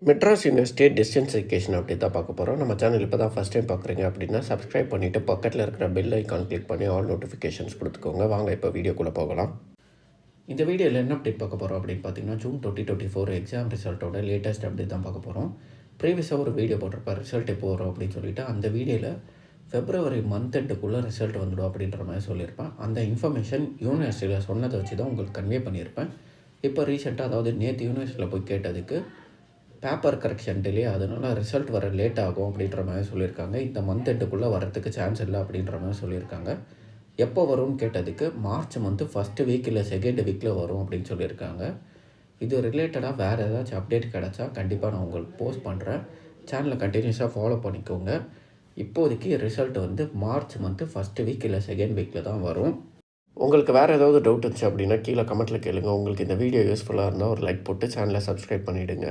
Madras university distance education அப்படி தான் பார்க்க போகிறோம். நம்ம சேனல் இப்போ தான் ஃபஸ்ட் டைம் பார்க்குறீங்க அப்படின்னா சப்ஸ்கிரைப் பண்ணிவிட்டு பக்கத்தில் இருக்கிற பெல் ஐக்கான் கிளிக் பண்ணி ஆல் நோட்டிஃபிகேஷன்ஸ் கொடுத்துக்கோங்க. வாங்க இப்போ வீடியோக்குள்ளே போகலாம். இந்த வீடியோவில் என்ன அப்டேட் பார்க்க போகிறோம் அப்படின்னு பார்த்தீங்கன்னா ஜூன் 2024 எக்ஸாம் ரிசல்ட்டோட லேட்டஸ்ட் அப்டேட் தான் பார்க்க போகிறோம். ப்ரீவியஸாக ஒரு வீடியோ போட்டிருப்பேன் ரிசல்ட் எப்போ வரும் அப்படின்னு சொல்லிட்டு. அந்த வீடியோவில் February மந்த் எண்டுக்குள்ளே ரிசல்ட் வந்துடும் அப்படின்ற மாதிரி சொல்லியிருப்பேன். அந்த இன்ஃபர்மேஷன் யூனிவர்சிட்டியில் சொன்னதை வச்சு தான் உங்களுக்கு கன்வே பண்ணியிருப்பேன். இப்போ ரீசெண்டாக அதாவது நேற்று யூனிவர்சிட்டியில் போய் கேட்டதுக்கு பேப்பர் கரெக்ஷன் டிலே, அதனால் ரிசல்ட் வர லேட் ஆகும் அப்படின்ற மாதிரி சொல்லியிருக்காங்க. இந்த மந்த் எண்டுக்குள்ளே வரத்துக்கு சான்ஸ் இல்லை அப்படின்ற மாதிரி சொல்லியிருக்காங்க. எப்போ வரும்னு கேட்டதுக்கு மார்ச் மந்த்து ஃபஸ்ட்டு வீக் இல்லை செகண்ட் வீக்கில் வரும் அப்படின்னு சொல்லியிருக்காங்க. இது ரிலேட்டடாக வேறு ஏதாச்சும் அப்டேட் கிடச்சா கண்டிப்பாக நான் உங்களுக்கு போஸ்ட் பண்ணுறேன். சேனலை கண்டினியூஸாக ஃபாலோ பண்ணிக்கோங்க. இப்போதைக்கு result March month first week இல்லை செகண்ட் வீக்கில் தான் வரும். உங்களுக்கு வேறு ஏதாவது டவுட் இருந்துச்சு அப்படின்னா கீழே கமெண்ட்டில் கேளுங்க. உங்களுக்கு இந்த வீடியோ யூஸ்ஃபுல்லாக இருந்தால் ஒரு லைக் போட்டு சேனலை சப்ஸ்கிரைப் பண்ணிவிடுங்க.